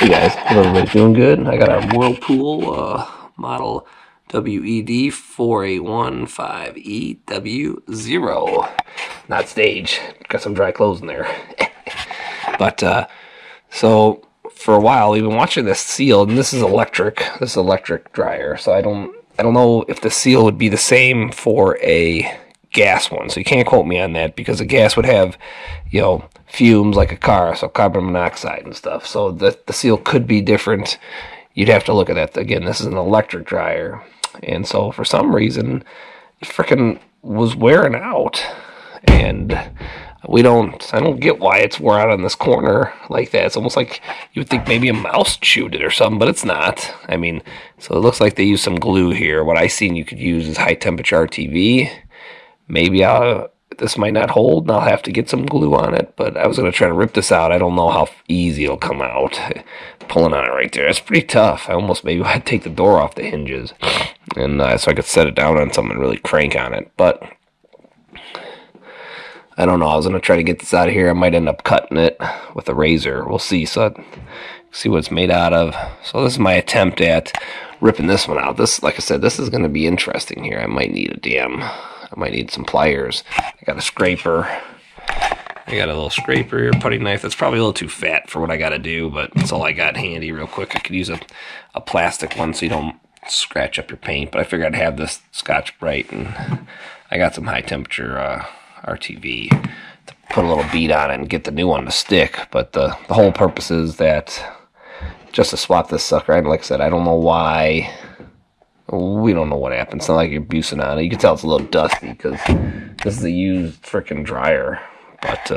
Hey guys, hope everybody's doing good. I got a Whirlpool model WED4815EW0. Not stage. Got some dry clothes in there. But so for a while we've been watching this Seal, and this is electric. This is electric dryer. So I don't know if the Seal would be the same for a gas one. So you can't quote me on that because a gas would have, fumes like a car, so carbon monoxide and stuff. So the Seal could be different. You'd have to look at that. Again, this is an electric dryer. And so for some reason, it freaking was wearing out. And I don't get why it's wore out on this corner like that. It's almost like you would think maybe a mouse chewed it or something, but it's not. I mean, so it looks like they used some glue here. What I seen you could use is high temperature RTV. Maybe this might not hold, and I'll have to get some glue on it, but I was going to try to rip this out. I don't know how easy it'll come out. Pulling on it right there, it's pretty tough. I almost maybe I'd take the door off the hinges, and so I could set it down on something and really crank on it, but I don't know. I was going to try to get this out of here. I might end up cutting it with a razor. We'll see. So see what it's made out of. So this is my attempt at ripping this one out. This, like I said, this is going to be interesting here. I might need some pliers. I got a scraper. I got a little scraper here, putty knife. That's probably a little too fat for what I got to do, but that's all I got handy real quick. I could use a plastic one so you don't scratch up your paint, but I figured I'd have this Scotch-Brite, and I got some high temperature RTV to put a little bead on it and get the new one to stick. But the whole purpose is that just to swap this sucker. And like I said, I don't know why. We don't know what happened. It's not like you're abusing on it. You can tell it's a little dusty because this is a used freaking dryer. But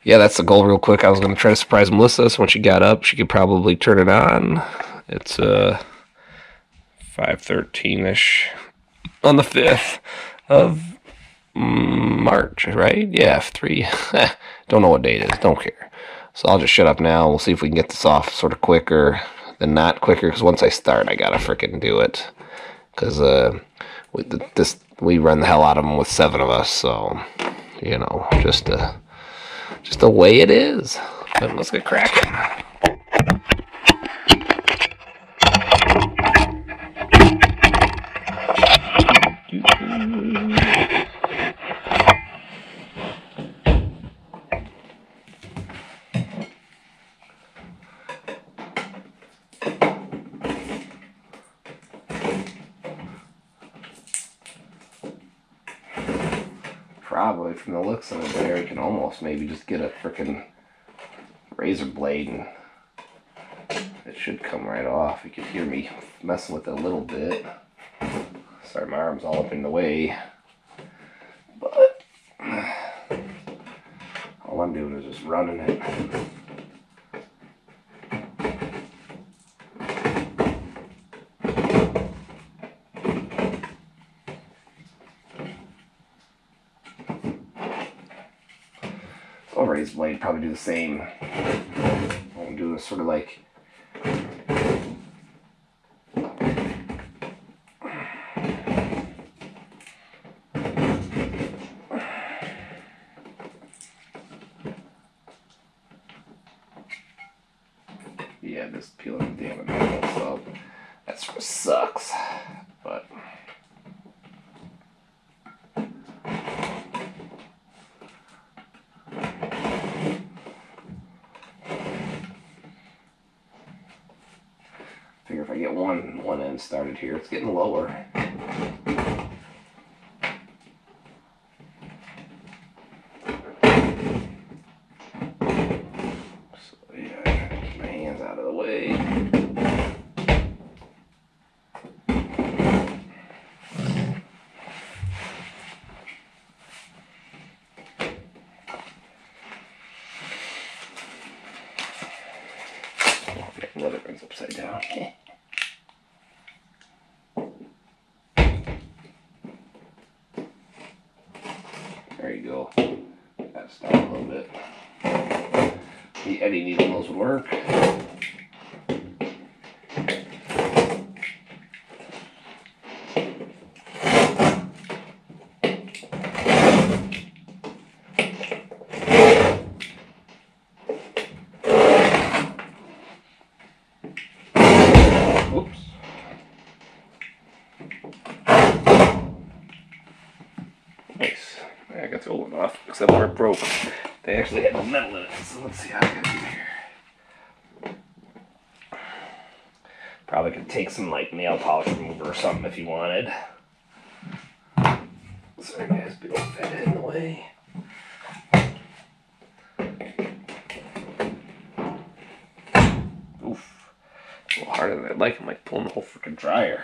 yeah, that's the goal real quick. I was going to try to surprise Melissa, so when she got up, she could probably turn it on. It's 5:13-ish on the 5th of March, right? Yeah, 3. Don't know what date it is. Don't care. So I'll just shut up now. We'll see if we can get this off sort of quicker than not quicker, because once I start, I gotta frickin' do it. Because we run the hell out of them with 7 of us, so just the way it is. But let's get cracking. Probably from the looks of it there, you can almost maybe just get a frickin' razor blade and it should come right off. You can hear me messing with it a little bit. Sorry, my arm's all up in the way. But all I'm doing is just running it. Razor blade probably do the same. I'm doing sort of like yeah, just peeling the damn metal, so that sort of sucks. But figure if I get one end started here, it's getting lower. So yeah, get my hands out of the way. Okay, another one's upside down. There you go. Gotta start a little bit. The Eddie needles would work. off, except where it broke. They actually had no metal in it, so let's see how I can do here. Probably could take some like nail polish remover or something if you wanted. Sorry guys, big old fat head in the way. Oof. A little harder than I'd like. I'm like pulling the whole freaking dryer.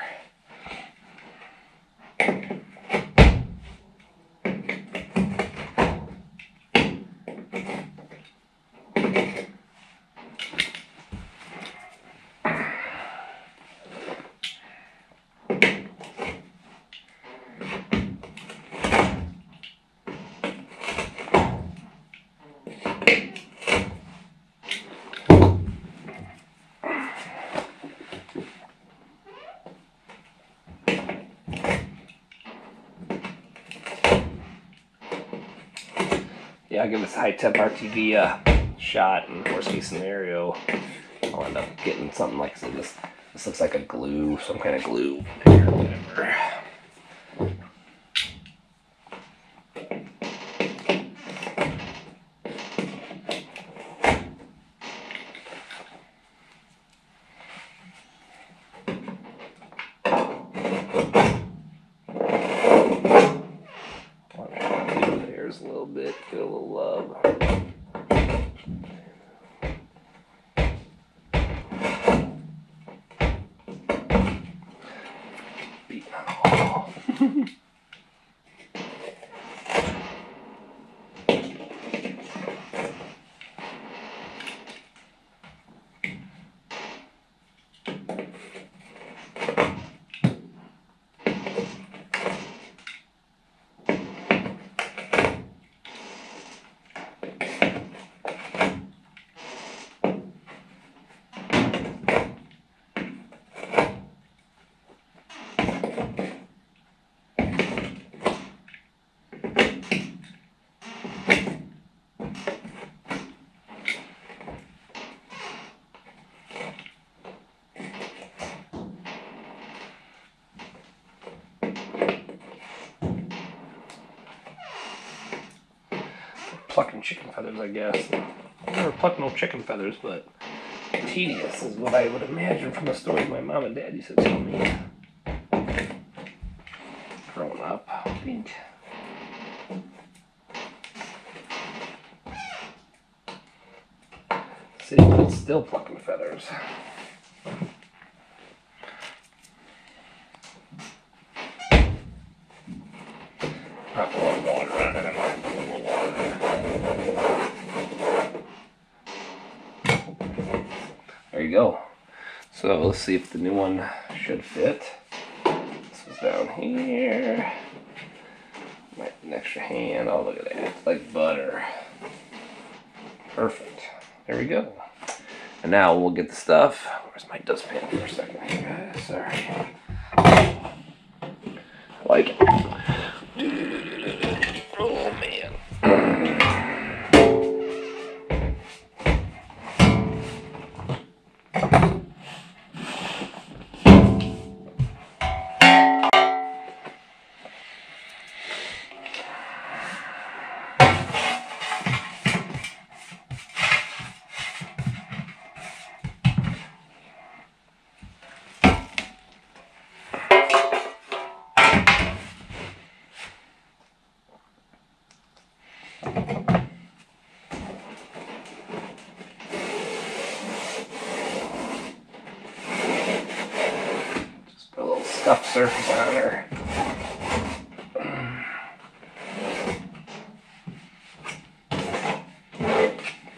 Yeah, I'll give this high temp RTV a shot. In worst case scenario, I'll end up getting something like this. This looks like a glue, some kind of glue, or whatever. A little bit, get a little love. Oh. Plucking chicken feathers, I guess. I've never plucked no chicken feathers, but tedious is what I would imagine from the stories my mom and dad used to tell me growing up. Pink. See, but it's still plucking feathers. Not pouring water on it. I'm not pouring water. There you go. So let's see if the new one should fit. This was down here. Might be an extra hand. Oh, look at that. It's like butter. Perfect. There we go. And now we'll get the stuff. Where's my dustpan for a second here, guys? Sorry. Like it. Oh, man. Scuff surface on her.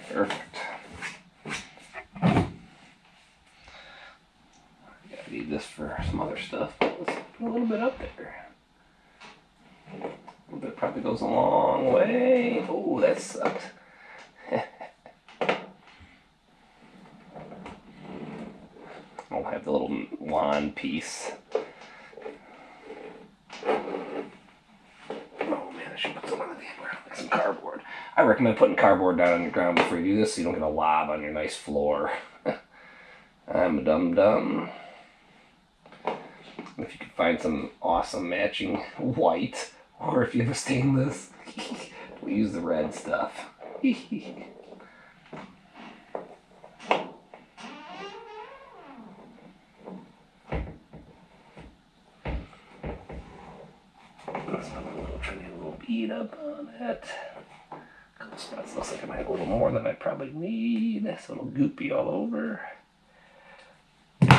Perfect. I need this for some other stuff, but let's put a little bit up there. A little bit probably goes a long way. Oh, that sucked. I'll have the little wand piece. Some cardboard. I recommend putting cardboard down on your ground before you do this so you don't get a lob on your nice floor. I'm a dum-dum. If you could find some awesome matching white, or if you have a stainless, We use the red stuff. Trying to get a little bead up on it. A couple spots looks like I might have a little more than I probably need. It's a little goopy all over. So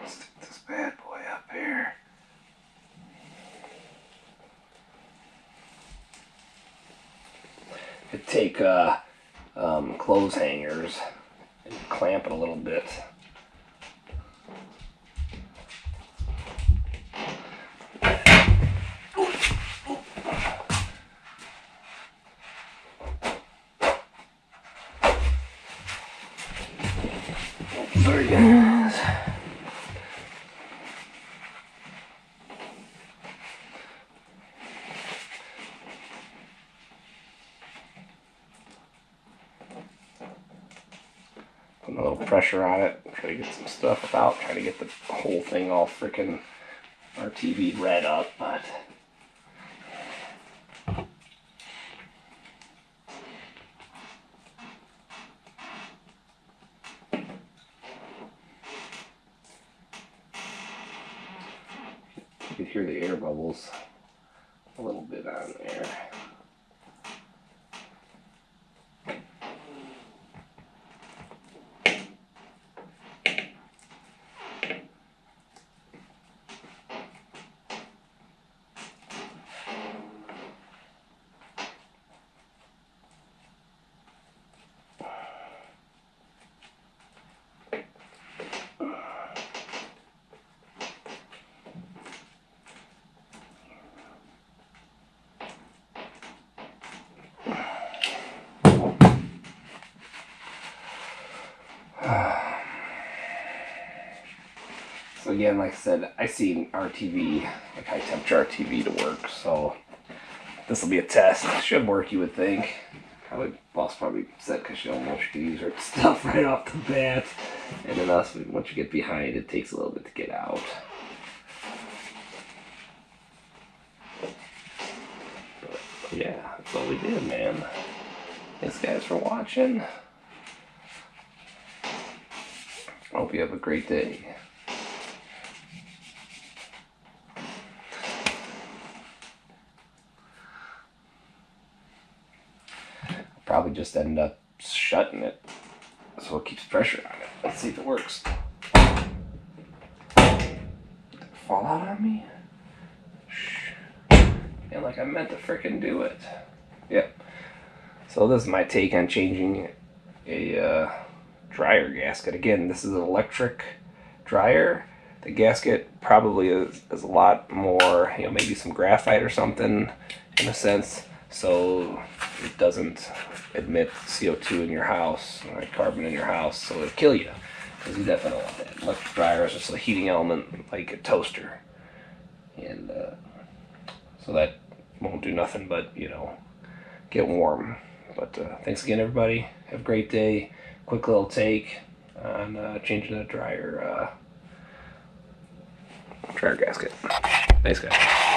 I'll stick this bad boy up here. Could take clothes hangers and clamp it a little bit. Sorry guys. Put a little pressure on it, try to get some stuff without trying to get the whole thing all freaking RTV red up, but you could hear the air bubbles a little bit on there. So again, like I said, I see RTV, like high temperature RTV to work, so this will be a test. It should work, you would think. Probably, boss probably said because she don't know she can use her stuff right off the bat. And then us, once you get behind, it takes a little bit to get out. But yeah, that's what we did, man. Thanks guys for watching. I hope you have a great day. Probably just end up shutting it so it keeps pressure on it. Let's see if it works. Did it fall out on me? Shh. And like I meant to frickin' do it. Yep. So this is my take on changing a dryer gasket. Again, this is an electric dryer. The gasket probably is a lot more, you know, maybe some graphite or something in a sense, so it doesn't emit CO2 in your house, like carbon in your house, so it'll kill you, because you definitely don't want that. Electric dryer is just a heating element like a toaster, and so that won't do nothing but, you know, get warm. But thanks again, everybody. Have a great day. Quick little take on changing that dryer gasket. Thanks, guys.